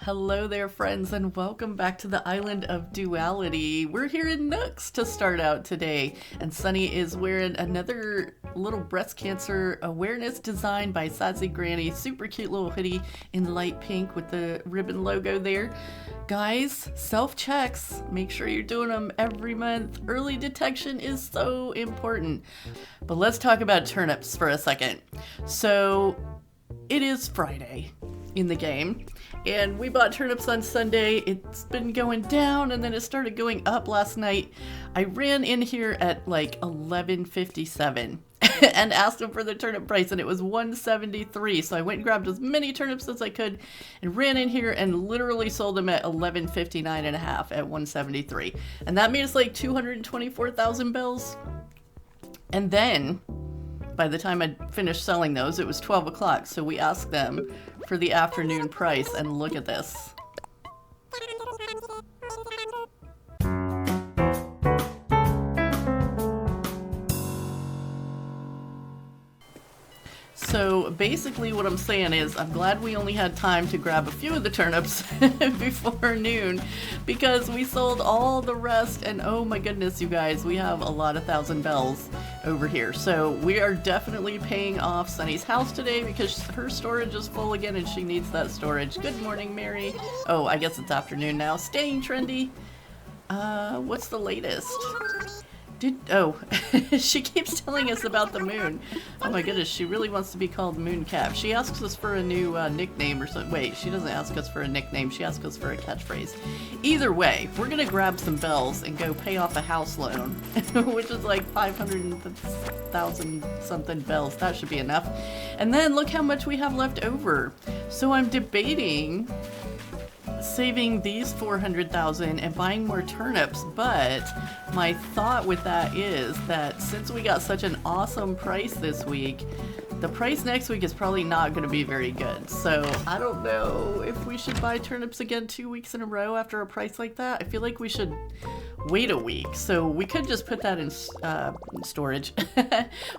Hello there, friends, and welcome back to the island of Duality. We're here in Nooks to start out today, and Sunny is wearing another little breast cancer awareness design by Sassy Granny. Super cute little hoodie in light pink with the ribbon logo there. Guys, self-checks. Make sure you're doing them every month. Early detection is so important. But let's talk about turnips for a second. So, it is Friday in the game. And we bought turnips on Sunday. It's been going down and then it started going up last night. I ran in here at like 11:57 and asked them for the turnip price and it was $1.73. So I went and grabbed as many turnips as I could and ran in here and literally sold them at $11.59 and a half at $1.73. And that made us like 224,000 bells. And then by the time I finished selling those, it was 12 o'clock. So we asked them for the afternoon price, and look at this. So basically what I'm saying is I'm glad we only had time to grab a few of the turnips before noon because we sold all the rest, and oh my goodness, you guys, we have a lot of thousand bells over here. So we are definitely paying off Sunny's house today because her storage is full again and she needs that storage. Good morning, Mary. Oh, I guess it's afternoon now. Staying trendy. What's the latest? She keeps telling us about the moon. Oh my goodness, she really wants to be called Mooncap. She asks us for a new nickname or something. Wait, she doesn't ask us for a nickname. She asks us for a catchphrase. Either way, we're going to grab some bells and go pay off a house loan, which is like 500,000 something bells. That should be enough. And then look how much we have left over. So I'm debating saving these 400,000 and buying more turnips, but my thought with that is that since we got such an awesome price this week, the price next week is probably not going to be very good. So I don't know if we should buy turnips again 2 weeks in a row after a price like that. I feel like we should wait a week. So we could just put that in storage.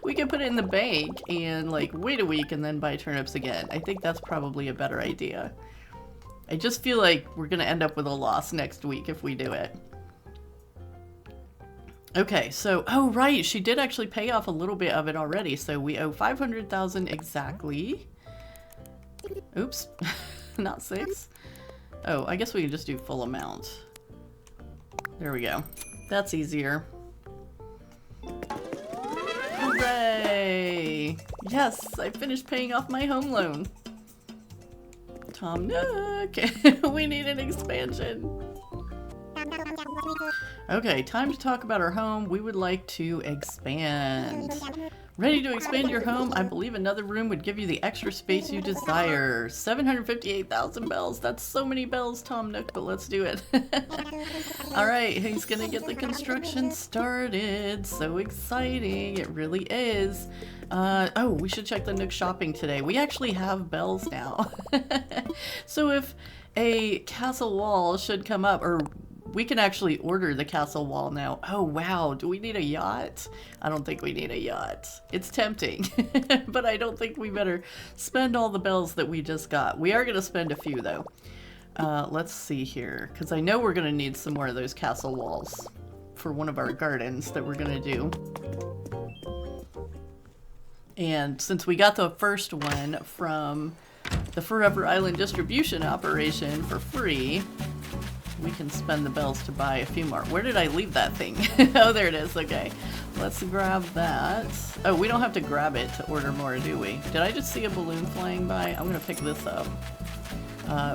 We could put it in the bank and like wait a week and then buy turnips again. I think that's probably a better idea. I just feel like we're going to end up with a loss next week if we do it. Okay, so, oh right, she did actually pay off a little bit of it already, so we owe 500,000 exactly. Oops, not 6. Oh, I guess we can just do full amount. There we go. That's easier. Hooray! Yes, I finished paying off my home loan. Tom Nook! We need an expansion. Okay, time to talk about our home. We would like to expand. Ready to expand your home? I believe another room would give you the extra space you desire. 758,000 bells. That's so many bells, Tom Nook, but let's do it. Alright, who's gonna get the construction started? So exciting. It really is. Oh, we should check the Nook shopping today. We actually have bells now. So if a castle wall should come up, or we can actually order the castle wall now. Oh wow, do we need a yacht? I don't think we need a yacht. It's tempting, but I don't think we better spend all the bells that we just got. We are going to spend a few though. Let's see here, because I know we're going to need some more of those castle walls for one of our gardens that we're going to do. And since we got the first one from the Forever Island distribution operation for free, we can spend the bells to buy a few more. Where did I leave that thing? Oh, there it is. Okay. Let's grab that. Oh, we don't have to grab it to order more, do we? Did I just see a balloon flying by? I'm going to pick this up.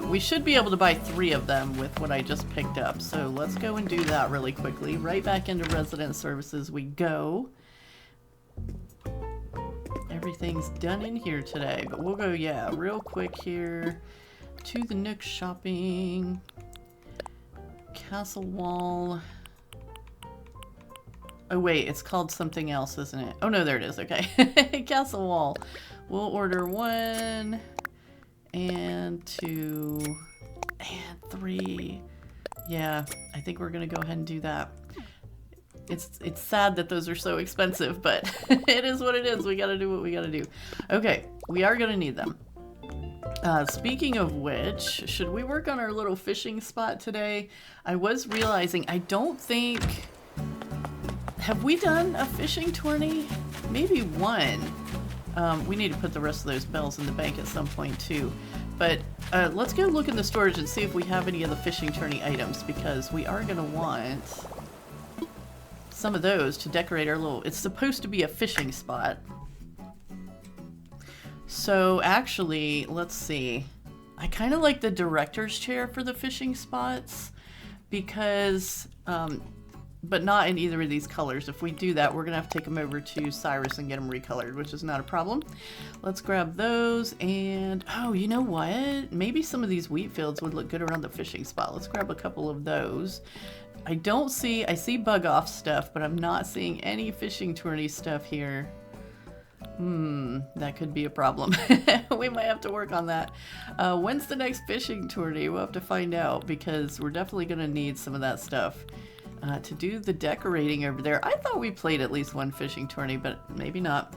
We should be able to buy 3 of them with what I just picked up. So let's go and do that really quickly. Right back into resident services we go. Everything's done in here today, but we'll go, yeah, real quick here to the Nook shopping. Castle wall. Oh wait, it's called something else, isn't it? Oh no, there it is. Okay. Castle wall. We'll order 1 and 2 and 3. Yeah, I think we're gonna go ahead and do that. It's sad that those are so expensive, but it is what it is. We gotta do what we gotta do. Okay, we are gonna need them. Speaking of which, should we work on our little fishing spot today? I was realizing, I don't think... Have we done a fishing tourney? Maybe one. We need to put the rest of those bells in the bank at some point too. But let's go look in the storage and see if we have any of the fishing tourney items, because we are going to want some of those to decorate our little... It's supposed to be a fishing spot. So actually, let's see. I kind of like the director's chair for the fishing spots because, but not in either of these colors. If we do that, we're going to have to take them over to Cyrus and get them recolored, which is not a problem. Let's grab those and, oh, you know what? Maybe some of these wheat fields would look good around the fishing spot. Let's grab a couple of those. I see bug off stuff, but I'm not seeing any fishing tourney stuff here. That could be a problem. We might have to work on that. When's the next fishing tourney? We'll have to find out, because we're definitely going to need some of that stuff to do the decorating over there. I thought we played at least one fishing tourney, but maybe not.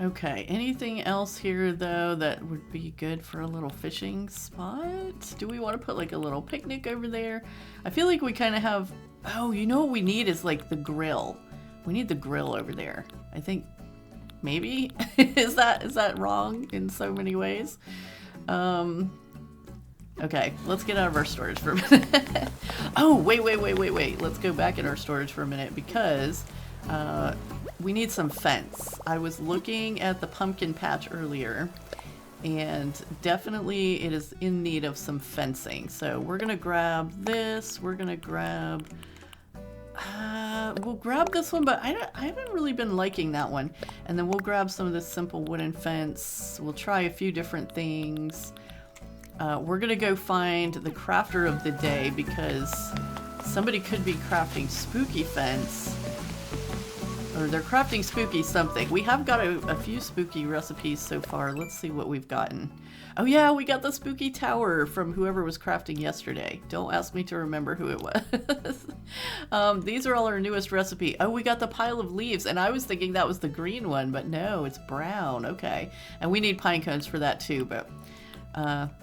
Okay, anything else here though that would be good for a little fishing spot? Do we want to put like a little picnic over there? I feel like we kind of have... Oh, you know what we need is like the grill. We need the grill over there. I think maybe is that wrong in so many ways? Okay, let's get out of our storage for a minute. Oh, wait. Let's go back in our storage for a minute because we need some fence. I was looking at the pumpkin patch earlier and definitely it is in need of some fencing. So we're gonna grab this. We're gonna grab... we'll grab this one, but I haven't really been liking that one. And then we'll grab some of this simple wooden fence. We'll try a few different things. We're gonna go find the crafter of the day because somebody could be crafting spooky fence. Or they're crafting spooky something. We have got a few spooky recipes so far. Let's see what we've gotten. Oh yeah, we got the spooky tower from whoever was crafting yesterday. Don't ask me to remember who it was. These are all our newest recipe. Oh, we got the pile of leaves, and I was thinking that was the green one, but no, it's brown. Okay, and we need pine cones for that too, but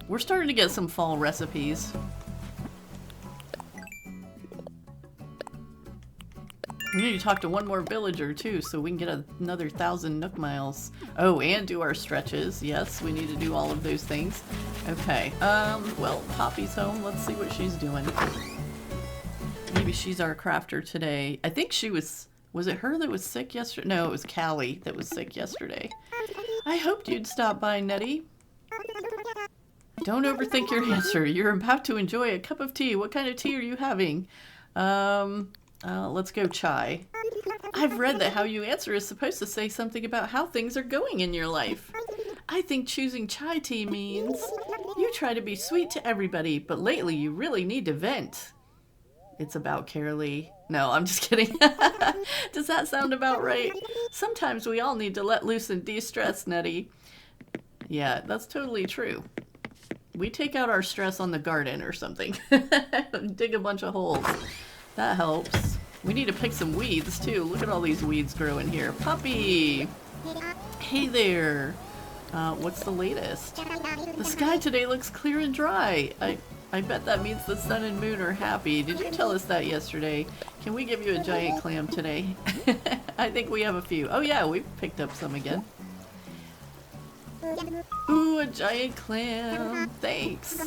we're starting to get some fall recipes. We need to talk to one more villager too, so we can get another 1,000 Nook miles. Oh, and do our stretches. Yes, we need to do all of those things. Okay, well, Poppy's home. Let's see what she's doing. Maybe she's our crafter today. I think she was it her that was sick yesterday? No, it was Callie that was sick yesterday. I hoped you'd stop by, Nettie. Don't overthink your answer. You're about to enjoy a cup of tea. What kind of tea are you having? Let's go chai. I've read that how you answer is supposed to say something about how things are going in your life. I think choosing chai tea means you try to be sweet to everybody, but lately you really need to vent. It's about Carraleigh. No, I'm just kidding. Does that sound about right? Sometimes we all need to let loose and de-stress, Nettie. Yeah, that's totally true. We take out our stress on the garden or something. Dig a bunch of holes. That helps. We need to pick some weeds too. Look at all these weeds growing here. Puppy! Hey there! What's the latest? The sky today looks clear and dry. I bet that means the sun and moon are happy. Did you tell us that yesterday? Can we give you a giant clam today? I think we have a few. Oh yeah, we picked up some again. Ooh, a giant clam. Thanks.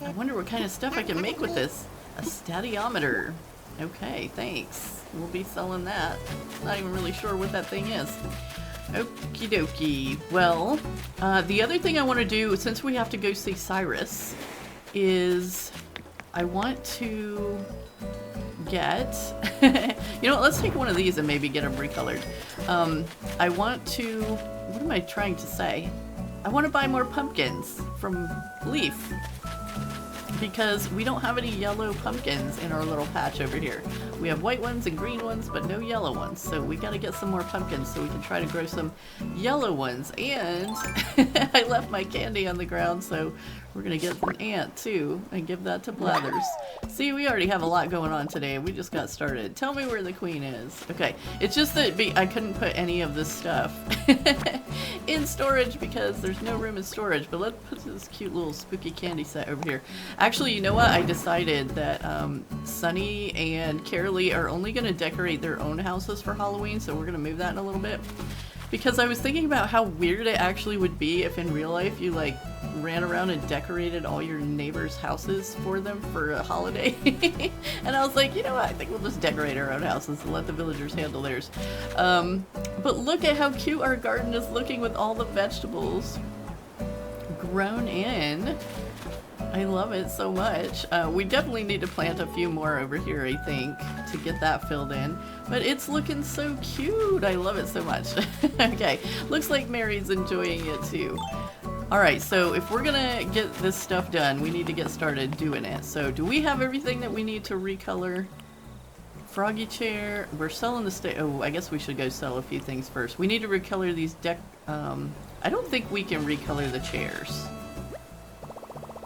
I wonder what kind of stuff I can make with this. A stadiometer. Okay, thanks. We'll be selling that. Not even really sure what that thing is. Okie dokie. Well, the other thing I want to do, since we have to go see Cyrus, is I want to get... you know what, let's take one of these and maybe get them recolored. I want to... What am I trying to say? I want to buy more pumpkins from Leaf. because we don't have any yellow pumpkins in our little patch over here. We have white ones and green ones, but no yellow ones. So we got to get some more pumpkins so we can try to grow some yellow ones. And I left my candy on the ground, so we're going to get an ant too and give that to Blathers. See, we already have a lot going on today. We just got started. Tell me where the queen is. Okay, it's just that I couldn't put any of this stuff in storage because there's no room in storage. But let's put this cute little spooky candy set over here. Actually, you know what? I decided that Sunny and Carraleigh are only going to decorate their own houses for Halloween, so we're going to move that in a little bit. Because I was thinking about how weird it actually would be if in real life you like ran around and decorated all your neighbors' houses for them for a holiday. And I was like, you know what, I think we'll just decorate our own houses and let the villagers handle theirs. But look at how cute our garden is looking with all the vegetables grown in. I love it so much. We definitely need to plant a few more over here, I think, to get that filled in. But it's looking so cute. I love it so much. Okay, looks like Mary's enjoying it too. Alright, so if we're gonna get this stuff done, we need to get started doing it. So do we have everything that we need to recolor? Froggy chair. We're selling the oh, I guess we should go sell a few things first. We need to recolor these I don't think we can recolor the chairs.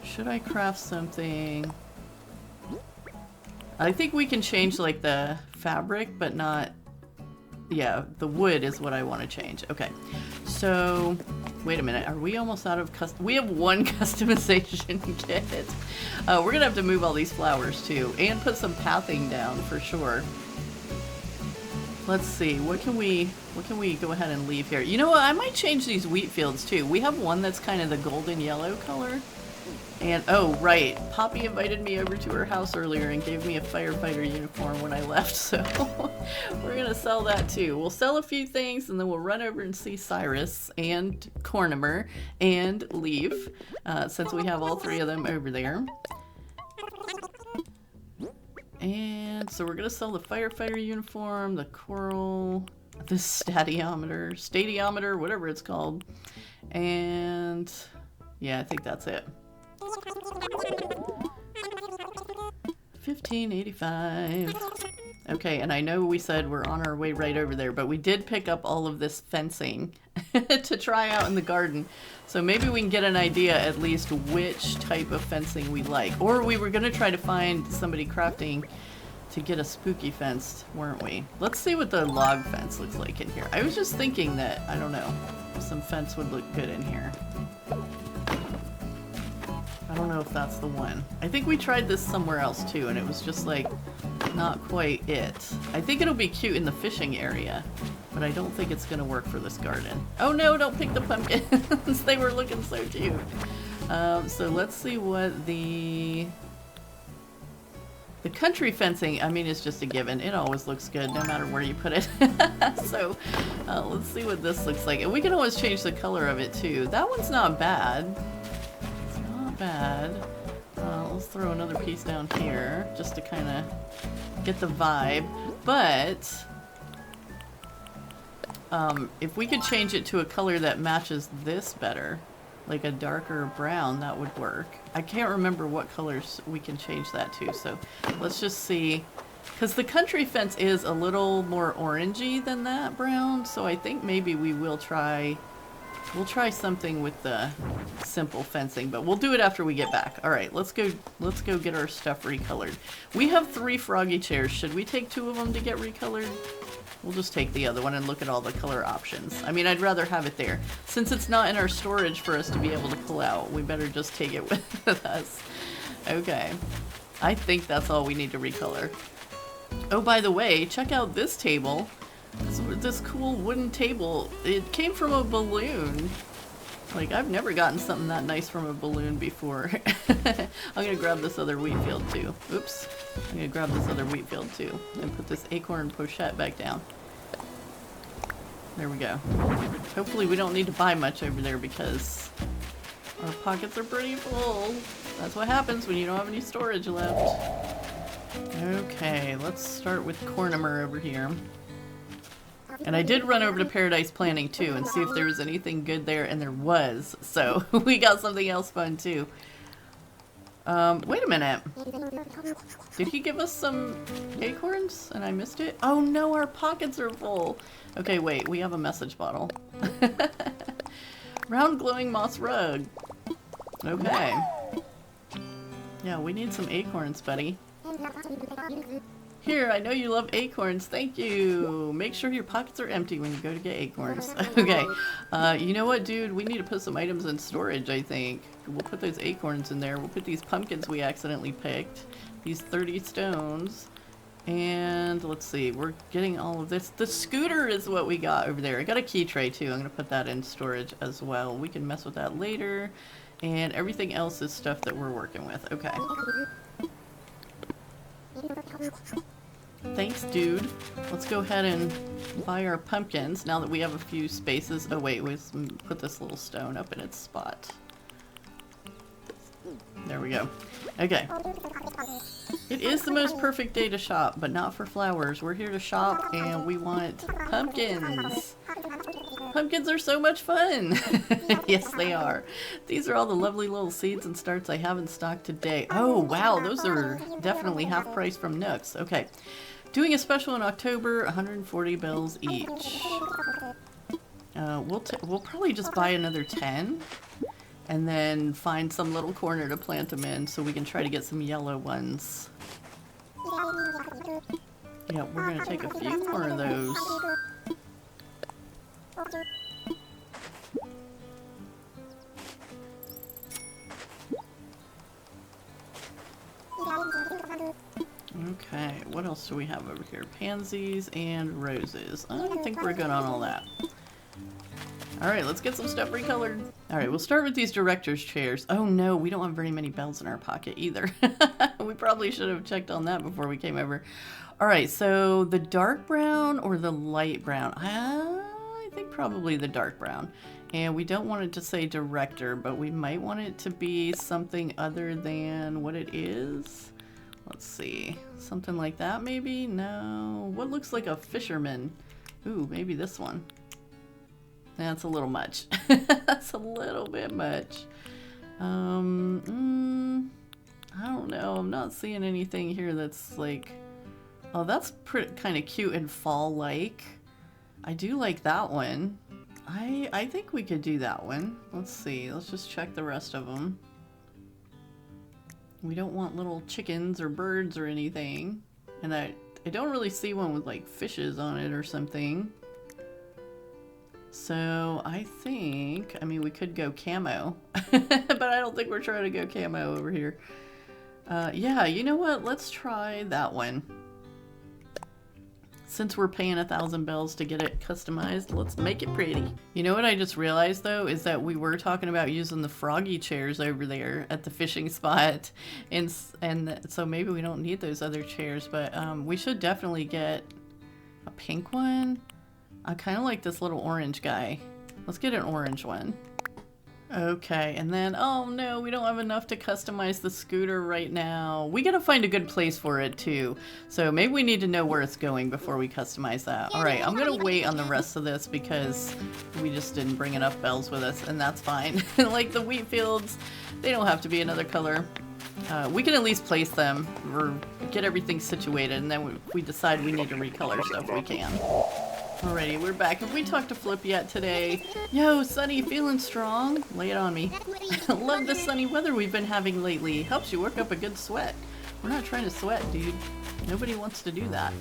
Should I craft something? I think we can change like the fabric, but not... Yeah, the wood is what I want to change. Okay, so... Wait a minute, are we almost out of custom? We have one customization kit. We're gonna have to move all these flowers too, and put some pathing down for sure. Let's see, what can we go ahead and leave here? You know what, I might change these wheat fields too. We have one that's kind of the golden yellow color. And, oh, right, Poppy invited me over to her house earlier and gave me a firefighter uniform when I left, so we're gonna sell that too. We'll sell a few things and then we'll run over and see Cyrus and Cornimer and leave, since we have all three of them over there. And so we're gonna sell the firefighter uniform, the coral, the stadiometer, whatever it's called. And yeah, I think that's it. 1585. Okay, and I know we said we're on our way right over there, but we did pick up all of this fencing to try out in the garden. So maybe we can get an idea at least which type of fencing we like. Or we were going to try to find somebody crafting to get a spooky fence, weren't we? Let's see what the log fence looks like in here. I was just thinking that, I don't know, some fence would look good in here. I don't know if that's the one. I think we tried this somewhere else too, and it was just like not quite it. I think it'll be cute in the fishing area, but I don't think it's gonna work for this garden. Oh no, don't pick the pumpkins. They were looking so cute. So let's see what the country fencing, I mean, it's just a given. It always looks good no matter where you put it. So let's see what this looks like. And we can always change the color of it too. That one's not bad. Bad. Let's throw another piece down here just to kind of get the vibe. But if we could change it to a color that matches this better, like a darker brown, that would work. I can't remember what colors we can change that to, so let's just see. Because the country fence is a little more orangey than that brown, so I think maybe we will try... We'll try something with the simple fencing, but we'll do it after we get back. All right, let's go get our stuff recolored. We have 3 froggy chairs. Should we take 2 of them to get recolored? We'll just take the other one and look at all the color options. I mean, I'd rather have it there. Since it's not in our storage for us to be able to pull out, we better just take it with us. Okay. I think that's all we need to recolor. Oh, by the way, check out this table. This cool wooden table. It came from a balloon. Like, I've never gotten something that nice from a balloon before. I'm gonna grab this other wheat field too. Oops. I'm gonna grab this other wheat field too. And put this acorn pochette back down. There we go. Hopefully we don't need to buy much over there because our pockets are pretty full. That's what happens when you don't have any storage left. Okay, let's start with Cornimer over here. And I did run over to Paradise Planning too and see if there was anything good there, and there was. So we got something else fun too. Wait a minute. Did he give us some acorns and I missed it? Oh no, our pockets are full. Okay, wait, we have a message bottle. Round glowing moss rug. Okay. Yeah, we need some acorns, buddy. Here, I know you love acorns. Thank you. Make sure your pockets are empty when you go to get acorns. Okay. You know what, dude? We need to put some items in storage, I think. We'll put those acorns in there. We'll put these pumpkins we accidentally picked. These 30 stones. And let's see. We're getting all of this. The scooter is what we got over there. I got a key tray, too. I'm going to put that in storage as well. We can mess with that later. And everything else is stuff that we're working with. Okay. Thanks, dude. Let's go ahead and buy our pumpkins now that we have a few spaces. Oh wait, we put this little stone up in its spot. There we go. Okay. It is the most perfect day to shop, but not for flowers. We're here to shop and we want pumpkins. Pumpkins are so much fun. Yes, they are. These are all the lovely little seeds and starts I have in stock today. Oh, wow. Those are definitely half price from Nooks. Okay. Doing a special in October, 140 bells each. We'll probably just buy another 10 and then find some little corner to plant them in so we can try to get some yellow ones. Yeah, we're going to take a few more of those. Okay, what else do we have over here? Pansies and roses. I think we're good on all that. Alright, let's get some stuff recolored. Alright, we'll start with these director's chairs. Oh no, we don't have very many bells in our pocket either. We probably should have checked on that before we came over. Alright, so the dark brown or the light brown? I think probably the dark brown. And we don't want it to say director, but we might want it to be something other than what it is. Let's see. Something like that maybe? No. What looks like a fisherman? Ooh, maybe this one. That's a little much. That's a little bit much. I don't know. I'm not seeing anything here that's like... Oh, that's kind of cute and fall-like. I do like that one. I think we could do that one. Let's see. Let's just check the rest of them. We don't want little chickens or birds or anything. And I don't really see one with like fishes on it or something. So I think, I mean, we could go camo, but I don't think we're trying to go camo over here. Yeah, you know what? Let's try that one. Since we're paying 1,000 bells to get it customized, let's make it pretty. You know what I just realized though, is that we were talking about using the froggy chairs over there at the fishing spot. And so maybe we don't need those other chairs, but we should definitely get a pink one. I kind of like this little orange guy. Let's get an orange one. Okay, and then, oh no, we don't have enough to customize the scooter right now. We gotta find a good place for it too. So maybe we need to know where it's going before we customize that. Alright, I'm gonna wait on the rest of this because we just didn't bring enough bells with us, and that's fine. Like the wheat fields, they don't have to be another color. We can at least place them or get everything situated, and then if we decide we need to recolor stuff, we can. Alrighty, we're back. Have we talked to Flip yet today? Yo, Sunny, feeling strong? Lay it on me. Love the sunny weather we've been having lately. Helps you work up a good sweat. We're not trying to sweat, dude. Nobody wants to do that.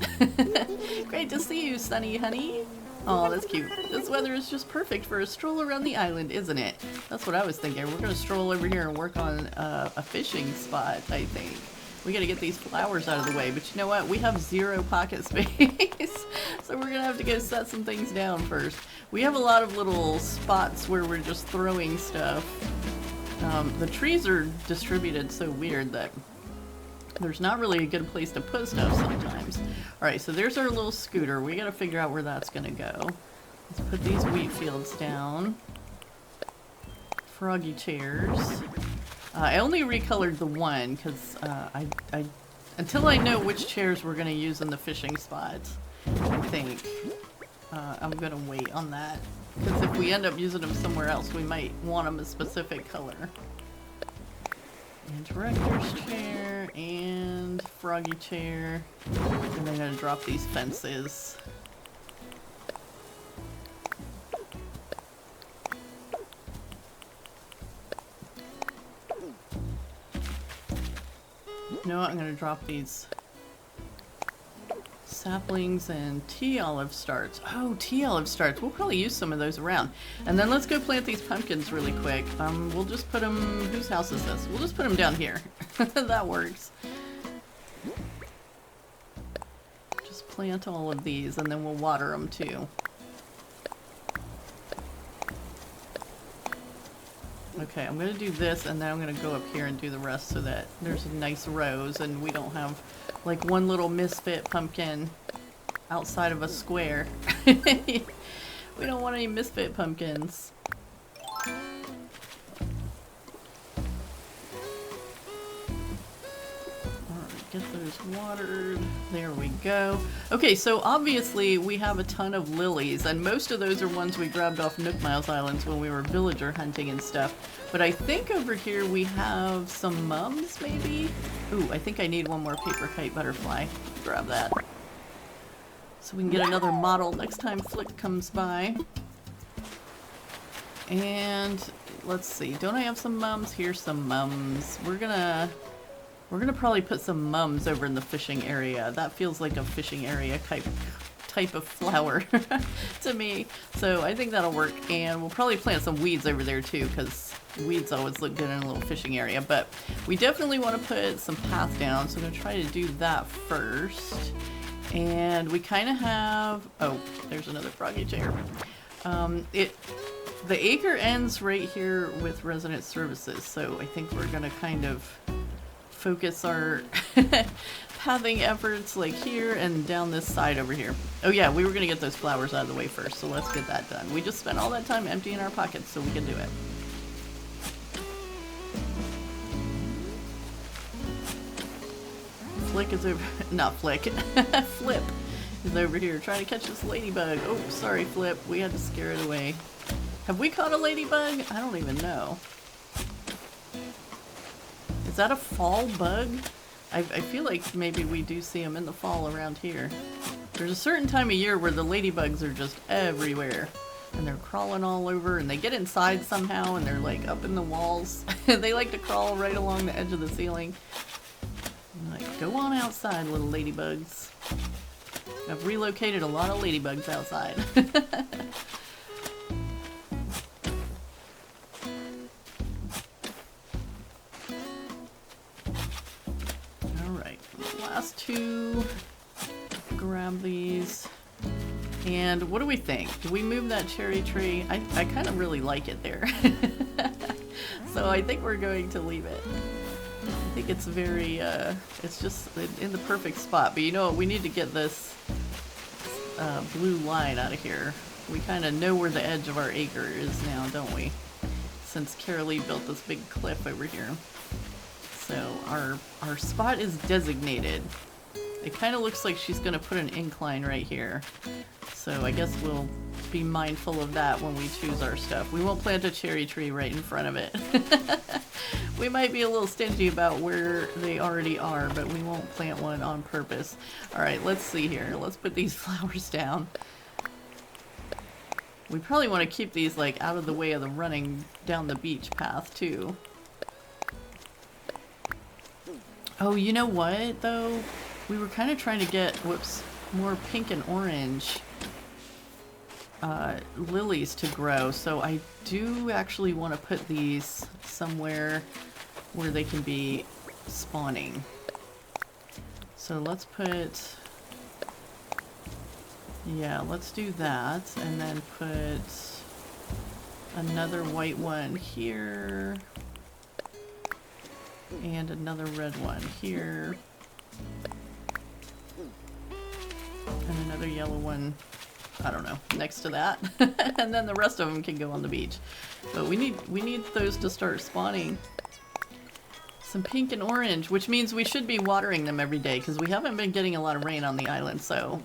Great to see you, Sunny, honey. Oh, that's cute. This weather is just perfect for a stroll around the island, isn't it? That's what I was thinking. We're gonna stroll over here and work on a fishing spot, I think. We gotta get these flowers out of the way, but you know what? We have 0 pocket space, so we're gonna have to go set some things down first. We have a lot of little spots where we're just throwing stuff. The trees are distributed so weird that there's not really a good place to put stuff sometimes. Alright, so there's our little scooter. We gotta figure out where that's gonna go. Let's put these wheat fields down. Froggy chairs. I only recolored the one because until I know which chairs we're going to use in the fishing spots, I think I'm going to wait on that. Because if we end up using them somewhere else, we might want them a specific color. And director's chair and froggy chair. And I'm gonna drop these fences. You know what? I'm gonna drop these saplings and tea olive starts. Oh, tea olive starts. We'll probably use some of those around. And then let's go plant these pumpkins really quick. We'll just put them... Whose house is this? We'll just put them down here. That works. Just plant all of these and then we'll water them too. Okay, I'm gonna do this and then I'm gonna go up here and do the rest so that there's nice rows and we don't have like one little misfit pumpkin outside of a square. We don't want any misfit pumpkins. Alright, get those watered. There we go. Okay, so obviously we have a ton of lilies, and most of those are ones we grabbed off Nook Miles Islands when we were villager hunting and stuff. But I think over here we have some mums, maybe? Ooh, I think I need one more paper kite butterfly. Grab that. So we can get another model next time Flick comes by. And let's see, don't I have some mums? Here's some mums. We're gonna probably put some mums over in the fishing area. That feels like a fishing area type of flower to me. So I think that'll work. And we'll probably plant some weeds over there too, because weeds always look good in a little fishing area. But we definitely want to put some path down, so I'm going to try to do that first. And we kind of have... Oh, there's another froggy chair. The acre ends right here with resident services, so I think we're going to kind of focus our pathing efforts like here and down this side over here. Oh yeah, we were going to get those flowers out of the way first, so let's get that done. We just spent all that time emptying our pockets so we can do it. Flick is over... Not Flick. Flip is over here trying to catch this ladybug. Oh, sorry, Flip. We had to scare it away. Have we caught a ladybug? I don't even know. Is that a fall bug? I feel like maybe we do see them in the fall around here. There's a certain time of year where the ladybugs are just everywhere. And they're crawling all over, and they get inside somehow, and they're like up in the walls. They like to crawl right along the edge of the ceiling. I'm like, go on outside, little ladybugs. I've relocated a lot of ladybugs outside. Alright, last two. Grab these. And what do we think? Do we move that cherry tree? I kind of really like it there. So I think we're going to leave it. I think it's very, it's just in the perfect spot. But you know what? We need to get this blue line out of here. We kind of know where the edge of our acre is now, don't we? Since Carraleigh built this big cliff over here. So our spot is designated. It kind of looks like she's going to put an incline right here. So I guess we'll be mindful of that when we choose our stuff. We won't plant a cherry tree right in front of it. We might be a little stingy about where they already are, but we won't plant one on purpose. Alright, let's see here. Let's put these flowers down. We probably want to keep these like out of the way of the running down the beach path too. Oh, you know what though? We were kind of trying to get, whoops, more pink and orange lilies to grow, so I do actually want to put these somewhere where they can be spawning. So let's put, yeah, let's do that, and then put another white one here, and another red one here. And another yellow one, I don't know, next to that. And then the rest of them can go on the beach. But we need those to start spawning. Some pink and orange, which means we should be watering them every day because we haven't been getting a lot of rain on the island, so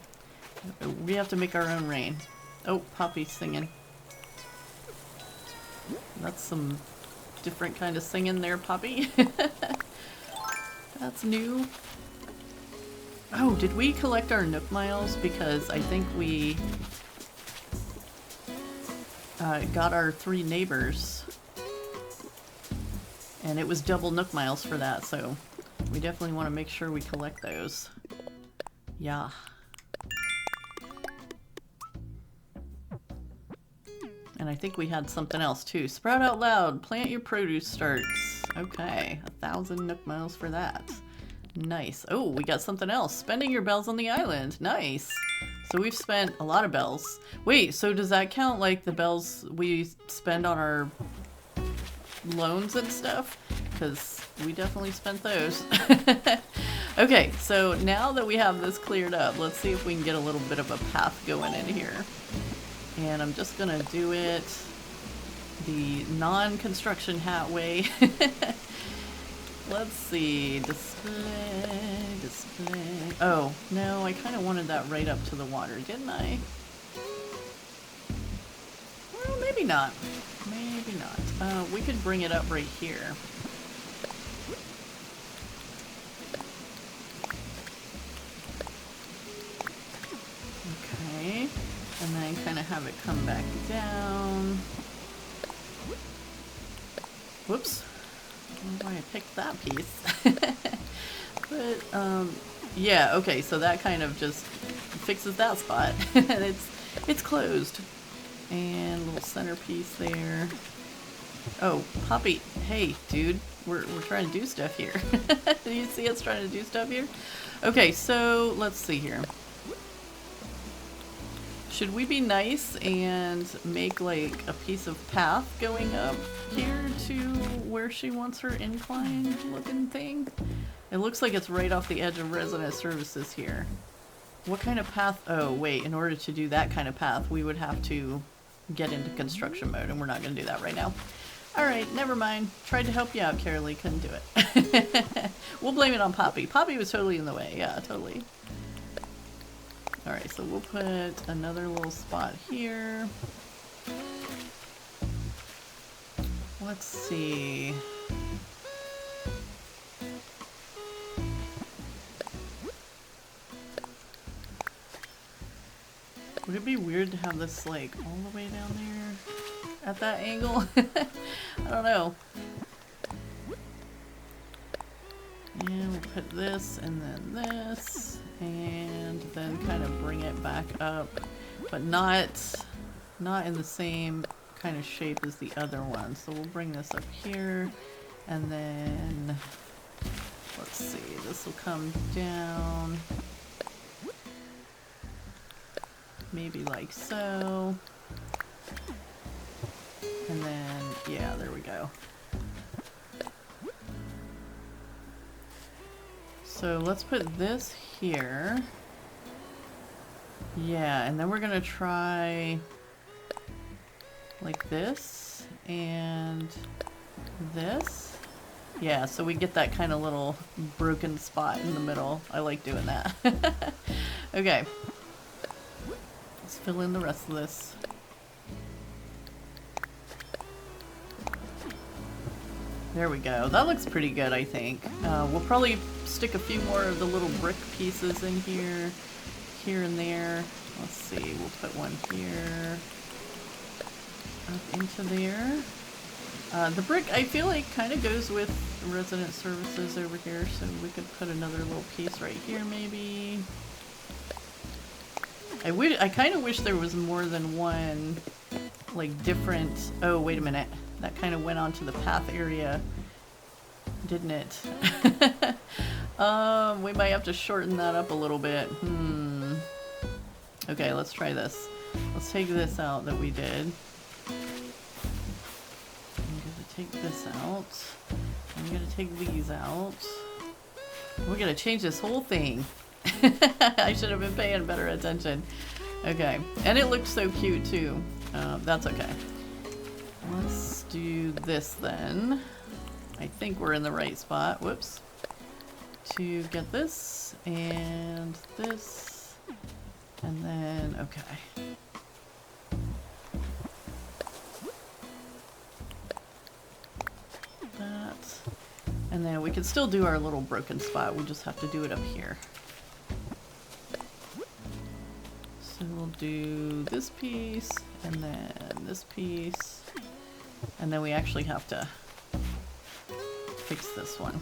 we have to make our own rain. Oh, Poppy's singing. That's some different kind of singing there, Poppy. That's new. Oh, did we collect our Nook miles? Because I think we got our 3 neighbors. And it was double Nook miles for that, so we definitely want to make sure we collect those. Yeah. And I think we had something else too. Sprout out loud, plant your produce starts. Okay, 1,000 Nook miles for that. Nice. Oh, we got something else. Spending your bells on the island. Nice. So we've spent a lot of bells. Wait, so does that count like the bells we spend on our loans and stuff? Because we definitely spent those. Okay, so now that we have this cleared up, let's see if we can get a little bit of a path going in here. And I'm just gonna do it the non-construction hat way. Let's see, display. Oh, no, I kind of wanted that right up to the water, didn't I? Well, maybe not. Maybe not. We could bring it up right here. Okay, and then kind of have it come back down. Whoops. I don't know why I picked that piece. But, yeah, okay, so that kind of just fixes that spot. It's closed. And a little centerpiece there. Oh, Poppy, hey, dude, we're trying to do stuff here. Do you see us trying to do stuff here? Okay, so let's see here. Should we be nice and make like a piece of path going up here to where she wants her incline looking thing? It looks like it's right off the edge of resident services here. What kind of path? Oh wait, in order to do that kind of path we would have to get into construction mode, and we're not going to do that right now. Alright, never mind. Tried to help you out, Carraleigh. Couldn't do it. We'll blame it on Poppy. Poppy was totally in the way. Yeah, totally. Alright, so we'll put another little spot here. Let's see. Would it be weird to have this like all the way down there at that angle? I don't know. And we'll put this and then this, and then kind of bring it back up, but not in the same kind of shape as the other one. So we'll bring this up here, and then let's see, this will come down maybe like so, and then yeah, there we go. So let's put this here. Yeah, and then we're gonna try like this and this. Yeah, so we get that kind of little broken spot in the middle. I like doing that. Okay. Let's fill in the rest of this. There we go. That looks pretty good, I think. We'll probably stick a few more of the little brick pieces in here, here and there. Let's see, we'll put one here, up into there. The brick, I feel like, kind of goes with resident services over here, so we could put another little piece right here, maybe. I kind of wish there was more than one, like, different... Oh, wait a minute. That kind of went onto the path area, didn't it? We might have to shorten that up a little bit. Okay, let's try this. Let's take this out that we did. I'm gonna take this out. I'm gonna take these out. We're gonna change this whole thing. I should have been paying better attention. Okay, and it looked so cute too. That's okay. Let's do this then. I think we're in the right spot. Whoops. To get this and this, and then okay. that. And then we can still do our little broken spot. We just have to do it up here. So we'll do this piece, and then this piece. And then we actually have to fix this one.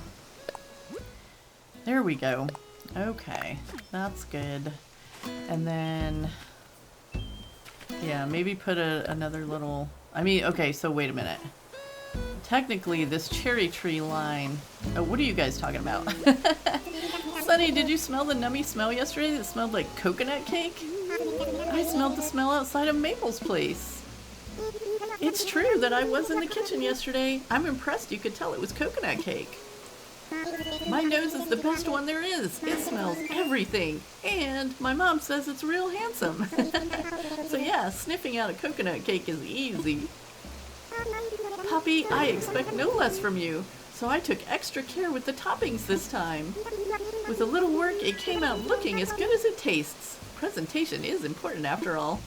There we go. Okay, that's good. And then, yeah, maybe put another little... I mean, okay, so wait a minute. Technically, this cherry tree line... Oh, what are you guys talking about? Sunny, did you smell the nummy smell yesterday that smelled like coconut cake? I smelled the smell outside of Maple's place. It's true that I was in the kitchen yesterday. I'm impressed you could tell it was coconut cake. My nose is the best one there is. It smells everything. And my mom says it's real handsome. So yeah, sniffing out a coconut cake is easy. Puppy, I expect no less from you. So I took extra care with the toppings this time. With a little work, it came out looking as good as it tastes. Presentation is important after all.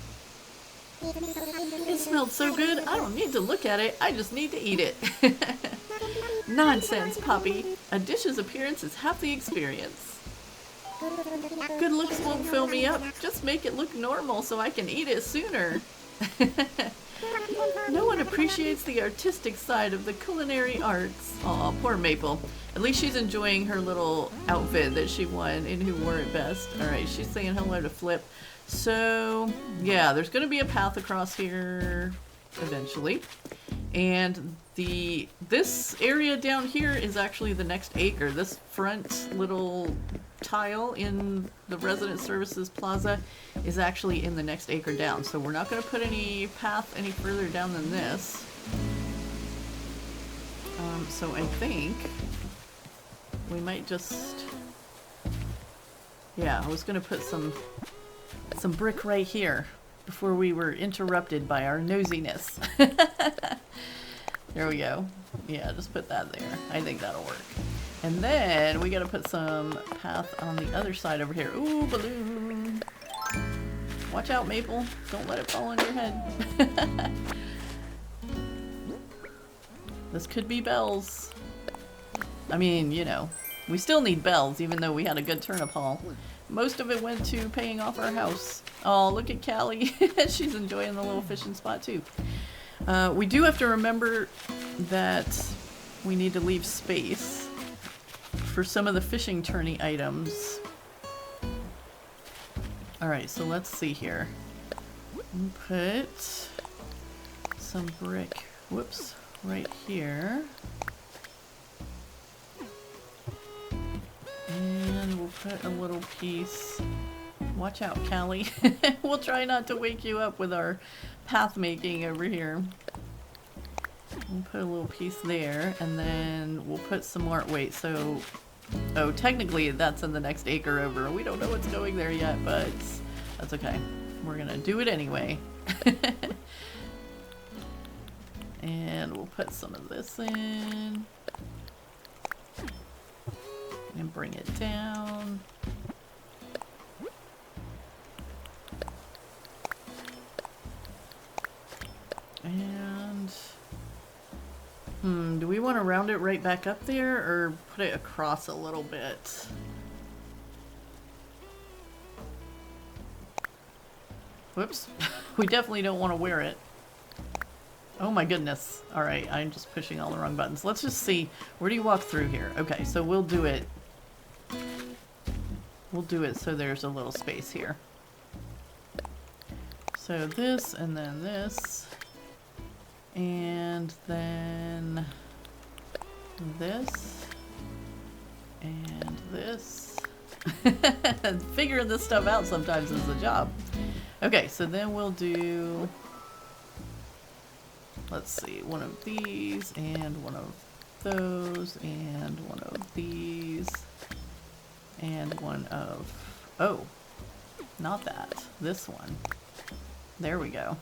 It smelled so good, I don't need to look at it, I just need to eat it. Nonsense, Poppy. A dish's appearance is half the experience. Good looks won't fill me up, just make it look normal so I can eat it sooner. No one appreciates the artistic side of the culinary arts. Aw, poor Maple. At least she's enjoying her little outfit that she won in Who Wore It Best. Alright, she's saying hello to Flip. So, yeah, there's going to be a path across here eventually. And this area down here is actually the next acre. This front little tile in the Resident Services Plaza is actually in the next acre down. So we're not going to put any path any further down than this. So I think we might just... Yeah, I was going to put some brick right here before we were interrupted by our nosiness. There we go. Yeah, just put that there. I think that'll work. And then we gotta put some path on the other side over here. Ooh, balloon. Watch out, Maple. Don't let it fall on your head. This could be bells. I mean, you know, we still need bells even though we had a good turnip haul. Most of it went to paying off our house. Oh, look at Callie. She's enjoying the little fishing spot too. We do have to remember that we need to leave space for some of the fishing tourney items. Alright, so let's see here. Put some brick, whoops, right here. And we'll put a little piece. Watch out, Callie. We'll try not to wake you up with our path making over here. We'll put a little piece there, and then we'll put some more. Wait, so... Oh, technically that's in the next acre over. We don't know what's going there yet, but that's okay. We're gonna do it anyway. And we'll put some of this in. And bring it down. And do we want to round it right back up there or put it across a little bit? Whoops. We definitely don't want to wear it. Oh my goodness. Alright, I'm just pushing all the wrong buttons. Let's just see. Where do you walk through here? Okay, so we'll do it. We'll do it so there's a little space here. So this, and then this. And then this. And this. Figuring this stuff out sometimes is a job. Okay, so then we'll do... Let's see, one of these, and one of those, and one of these, and one of... Oh, not that. This one. There we go.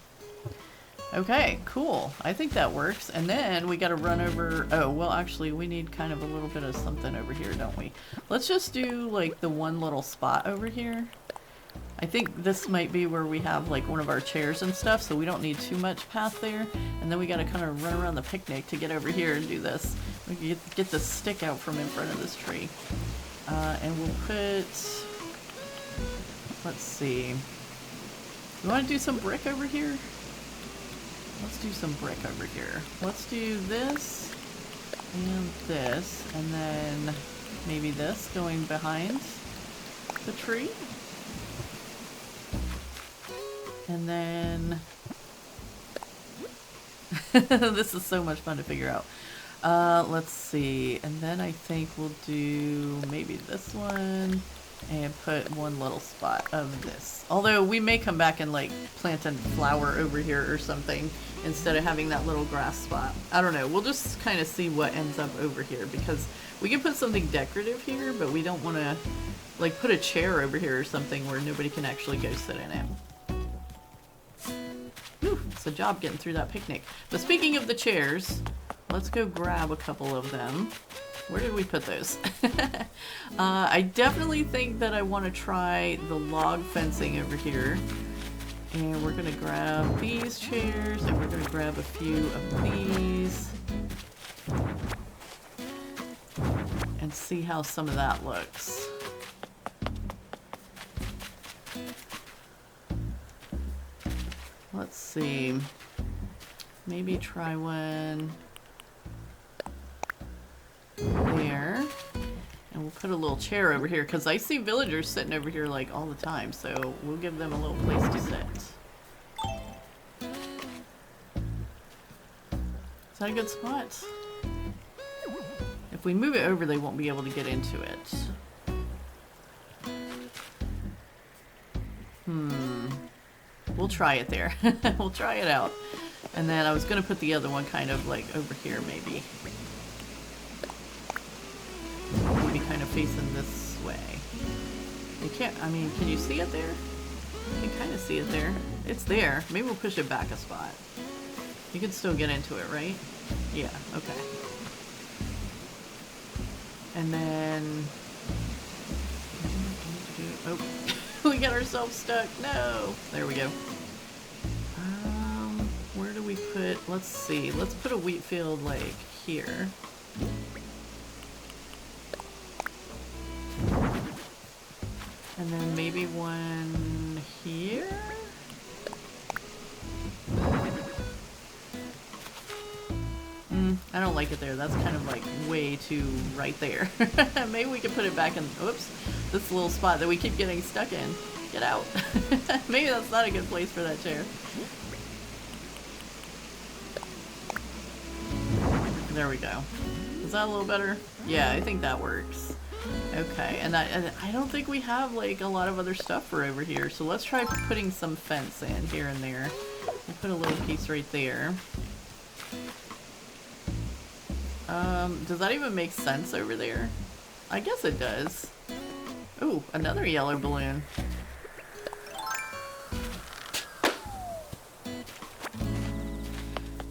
Okay, cool. I think that works. And then we gotta run over... Oh, well, actually, we need kind of a little bit of something over here, don't we? Let's just do, like, the one little spot over here. I think this might be where we have, like, one of our chairs and stuff, so we don't need too much path there. And then we gotta kind of run around the picnic to get over here and do this. We can get the stick out from in front of this tree. And we'll put, let's see. You want to do some brick over here? Let's do some brick over here. Let's do this and then maybe this going behind the tree. And then this is so much fun to figure out. Let's see, and then I think we'll do maybe this one and put one little spot of this. Although we may come back and like plant a flower over here or something instead of having that little grass spot. I don't know, we'll just kind of see what ends up over here, because we can put something decorative here, but we don't want to like put a chair over here or something where nobody can actually go sit in it. Whew, it's a job getting through that picnic. But speaking of the chairs, let's go grab a couple of them. Where did we put those? I definitely think that I want to try the log fencing over here. And we're going to grab these chairs, and we're going to grab a few of these. And see how some of that looks. Let's see. Maybe try one there. And we'll put a little chair over here, because I see villagers sitting over here like all the time, so we'll give them a little place to sit. Is that a good spot? If we move it over, they won't be able to get into it. We'll try it there. We'll try it out. And then I was going to put the other one kind of like over here maybe. Maybe kind of facing this way. You can't, I mean, can you see it there? You can kind of see it there. It's there. Maybe we'll push it back a spot. You can still get into it, right? Yeah, okay. And then... Oh, we got ourselves stuck. No! There we go. Where do we put... Let's see. Let's put a wheat field, like, here. And then maybe one here? I don't like it there. That's kind of like way too right there. Maybe we could put it back in, oops, this little spot that we keep getting stuck in. Get out. Maybe that's not a good place for that chair. There we go. Is that a little better? Yeah, I think that works. Okay, and I don't think we have like a lot of other stuff for over here, so let's try putting some fence in here and there. We'll put a little piece right there. Does that even make sense over there? I guess it does. Ooh, another yellow balloon.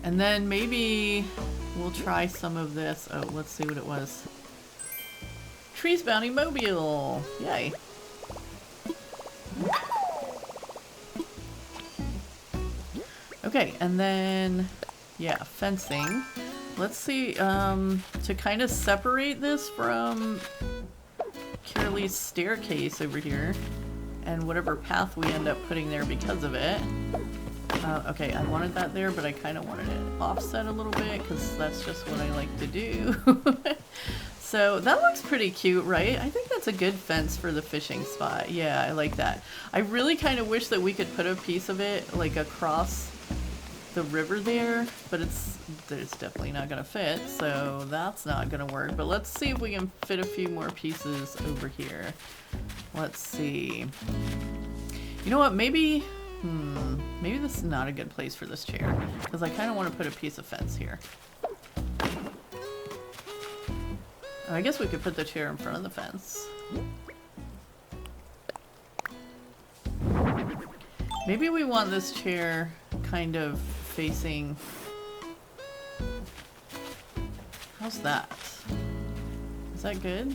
And then maybe we'll try some of this. Oh, let's see what it was. Trees Bounty Mobile! Yay! Okay, and then, yeah, fencing. Let's see, to kind of separate this from Carralegh's staircase over here, and whatever path we end up putting there because of it. Okay, I wanted that there, but I kind of wanted it offset a little bit, because that's just what I like to do. So that looks pretty cute, right? I think that's a good fence for the fishing spot. Yeah, I like that. I really kind of wish that we could put a piece of it like across the river there, but it's definitely not gonna fit, so that's not gonna work. But let's see if we can fit a few more pieces over here. Let's see. You know what? Maybe this is not a good place for this chair, because I kind of want to put a piece of fence here. I guess we could put the chair in front of the fence. Maybe we want this chair kind of facing... How's that? Is that good?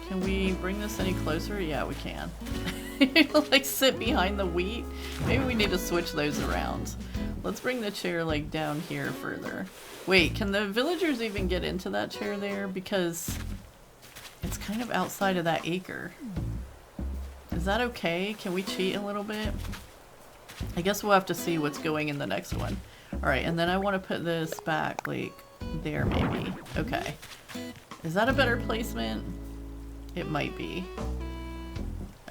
Can we bring this any closer? Yeah, we can. It'll like sit behind the wheat. Maybe we need to switch those around. Let's bring the chair like down here further. Wait, can the villagers even get into that chair there? Because it's kind of outside of that acre. Is that okay? Can we cheat a little bit? I guess we'll have to see what's going in the next one. Alright, and then I want to put this back, like, there maybe. Okay. Is that a better placement? It might be.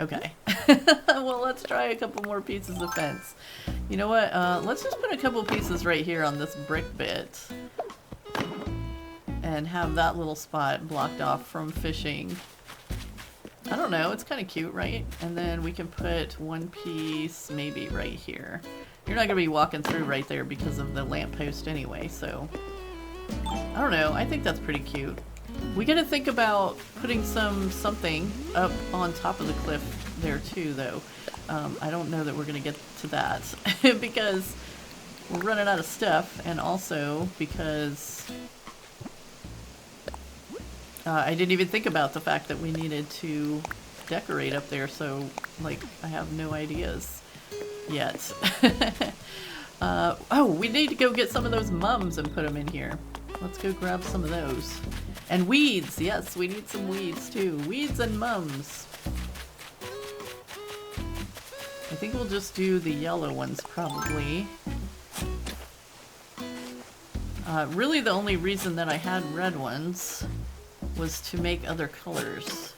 Okay. Well, let's try a couple more pieces of fence. You know what? Let's just put a couple pieces right here on this brick bit. And have that little spot blocked off from fishing. I don't know. It's kind of cute, right? And then we can put one piece maybe right here. You're not going to be walking through right there because of the lamppost anyway, so... I don't know. I think that's pretty cute. We got to think about putting something up on top of the cliff there too, though. I don't know that we're going to get to that because we're running out of stuff, and also because I didn't even think about the fact that we needed to decorate up there, so like I have no ideas yet. Oh, we need to go get some of those mums and put them in here. Let's go grab some of those. And weeds, yes, we need some weeds too. Weeds and mums. I think we'll just do the yellow ones probably. Really the only reason that I had red ones was to make other colors.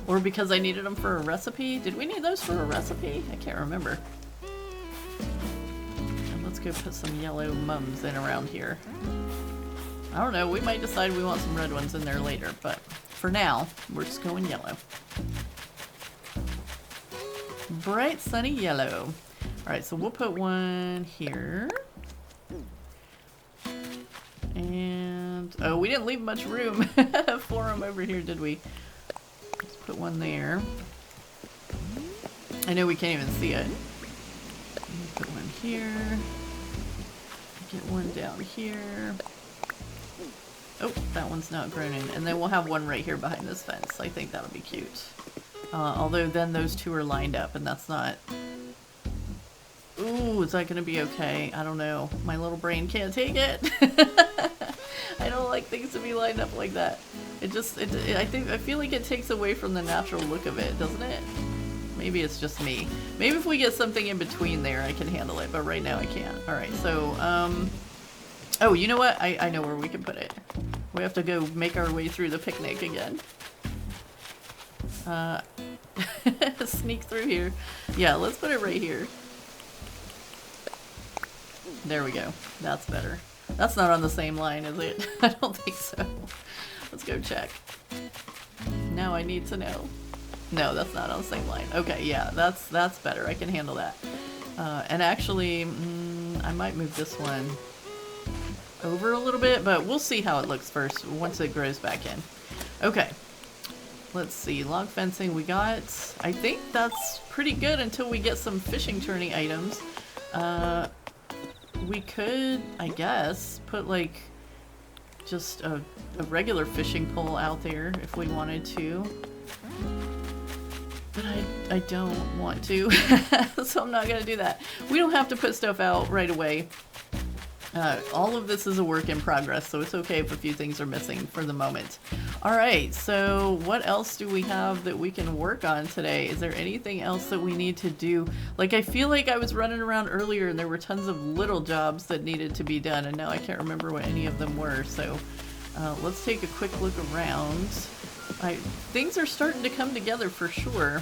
Or because I needed them for a recipe. Did we need those for a recipe? I can't remember. And let's go put some yellow mums in around here. I don't know, we might decide we want some red ones in there later, but for now, we're just going yellow. Bright sunny yellow. Alright, so we'll put one here. And, oh, we didn't leave much room for them over here, did we? Let's put one there. I know we can't even see it. Put one here. Get one down here. Oh, that one's not grown in. And then we'll have one right here behind this fence. I think that'll be cute. Although then those two are lined up and that's not... Ooh, is that going to be okay? I don't know. My little brain can't take it. I don't like things to be lined up like that. I feel like it takes away from the natural look of it, doesn't it? Maybe it's just me. Maybe if we get something in between there, I can handle it. But right now I can't. Alright, so, oh, you know what? I know where we can put it. We have to go make our way through the picnic again. Sneak through here. Yeah, let's put it right here. There we go. That's better. That's not on the same line, is it? I don't think so. Let's go check. Now I need to know. No, that's not on the same line. Okay, yeah, that's better. I can handle that. And actually, I might move this one over a little bit, but we'll see how it looks first once it grows back in. Okay. Let's see, log fencing we got. I think that's pretty good until we get some fishing tourney items. We could, I guess, put like just a regular fishing pole out there if we wanted to. But I don't want to, so I'm not gonna do that. We don't have to put stuff out right away. All of this is a work in progress, so it's okay if a few things are missing for the moment. Alright, so what else do we have that we can work on today? Is there anything else that we need to do? Like, I feel like I was running around earlier and there were tons of little jobs that needed to be done, and now I can't remember what any of them were, so let's take a quick look around. Things are starting to come together for sure.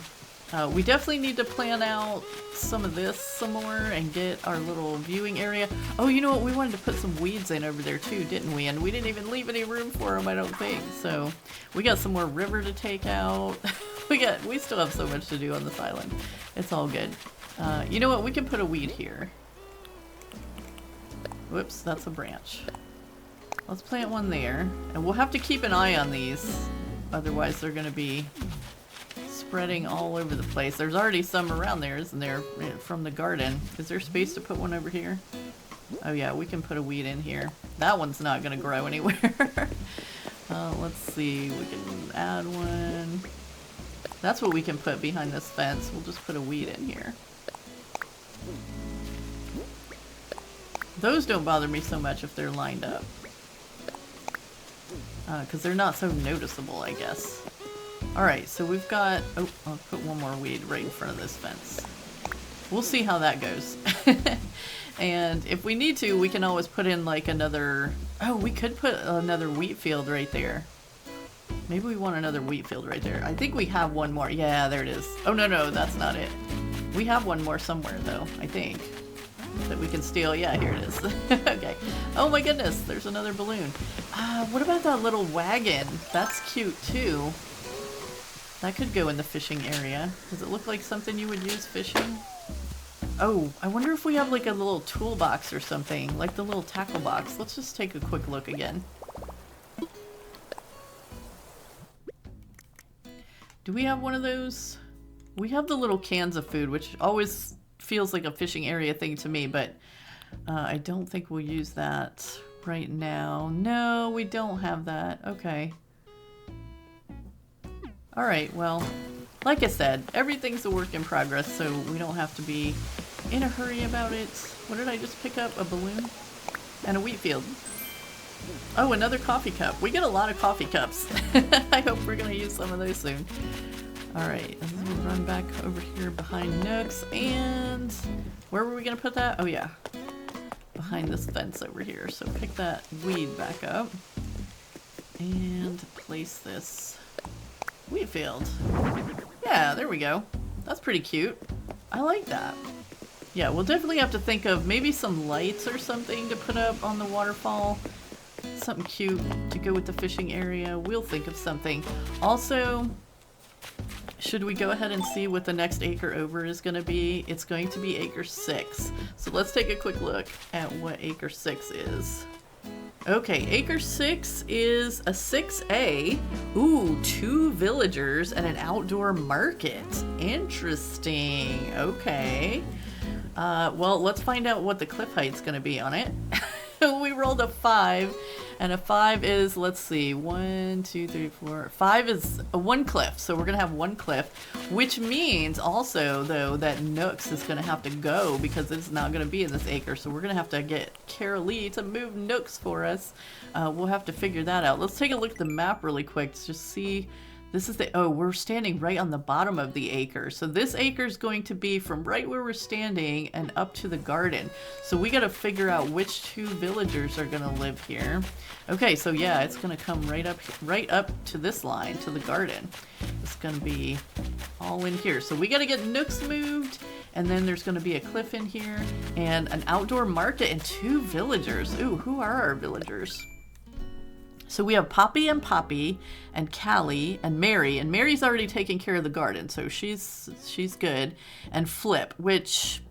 We definitely need to plan out some of this some more and get our little viewing area. Oh, you know what? We wanted to put some weeds in over there too, didn't we? And we didn't even leave any room for them, I don't think. So we got some more river to take out. We still have so much to do on this island. It's all good. You know what? We can put a weed here. Whoops, that's a branch. Let's plant one there. And we'll have to keep an eye on these. Otherwise they're going to be spreading all over the place. There's already some around there, isn't there, from the garden. Is there space to put one over here? Oh yeah, we can put a weed in here. That one's not going to grow anywhere. Let's see, we can add one. That's what we can put behind this fence. We'll just put a weed in here. Those don't bother me so much if they're lined up. Because they're not so noticeable, I guess. Alright, so we've got... Oh, I'll put one more weed right in front of this fence. We'll see how that goes. And if we need to, we can always put in like another... Oh, we could put another wheat field right there. Maybe we want another wheat field right there. I think we have one more. Yeah, there it is. Oh, no, that's not it. We have one more somewhere, though, I think. That we can steal. Yeah, here it is. Okay. Oh my goodness, there's another balloon. What about that little wagon? That's cute, too. That could go in the fishing area. Does it look like something you would use fishing? Oh, I wonder if we have like a little toolbox or something, like the little tackle box. Let's just take a quick look again. Do we have one of those? We have the little cans of food, which always feels like a fishing area thing to me, but I don't think we'll use that right now. No, we don't have that. Okay. Alright, well, like I said, everything's a work in progress, so we don't have to be in a hurry about it. What did I just pick up? A balloon? And a wheat field. Oh, another coffee cup. We get a lot of coffee cups. I hope we're going to use some of those soon. Alright, and then we'll run back over here behind Nooks, and where were we going to put that? Oh yeah, behind this fence over here. So pick that weed back up and place this wheat field. Yeah, there we go. That's pretty cute. I like that. Yeah, we'll definitely have to think of maybe some lights or something to put up on the waterfall. Something cute to go with the fishing area. We'll think of something. Also, should we go ahead and see what the next acre over is going to be? It's going to be acre 6. So let's take a quick look at what acre 6 is. Okay, acre 6 is a 6A. Ooh, 2 villagers and an outdoor market. Interesting. Okay. Well, let's find out what the cliff height's going to be on it. We rolled a 5, and a 5 is, let's see, 1, 2, 3, 4. 5 is a 1 cliff, so we're going to have 1 cliff, which means also, though, that Nooks is going to have to go because it's not going to be in this acre, so we're going to have to get Carraleigh to move Nooks for us. We'll have to figure that out. Let's take a look at the map really quick to just see. This is the, oh, we're standing right on the bottom of the acre. So this acre is going to be from right where we're standing and up to the garden. So we got to figure out which 2 villagers are going to live here. Okay, so yeah, it's going to come right up to this line, to the garden. It's going to be all in here. So we got to get Nooks moved, and then there's going to be a cliff in here, and an outdoor market and 2 villagers. Ooh, who are our villagers? So we have Poppy and Callie and Mary, and Mary's already taking care of the garden, so she's good. And Flip, which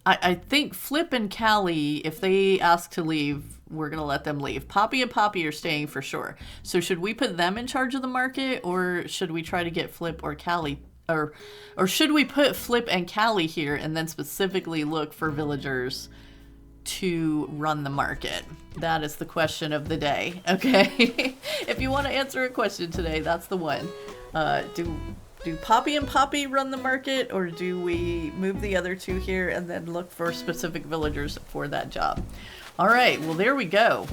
I think Flip and Callie, if they ask to leave, we're gonna let them leave. Poppy and Poppy are staying for sure. So should we put them in charge of the market, or should we try to get Flip or Callie, or should we put Flip and Callie here and then specifically look for villagers to run the market? That is the question of the day. Okay. If you want to answer a question today, that's the one. Do Poppy and Poppy run the market, or do we move the other 2 here and then look for specific villagers for that job? All right, well, there we go.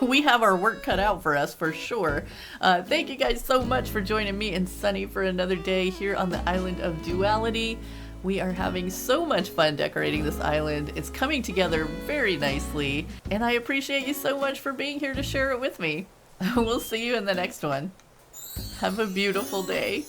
We have our work cut out for us for sure. Thank you guys so much for joining me and Sunny for another day here on the island of Duality. We are having so much fun decorating this island. It's coming together very nicely, and I appreciate you so much for being here to share it with me. We'll see you in the next one. Have a beautiful day.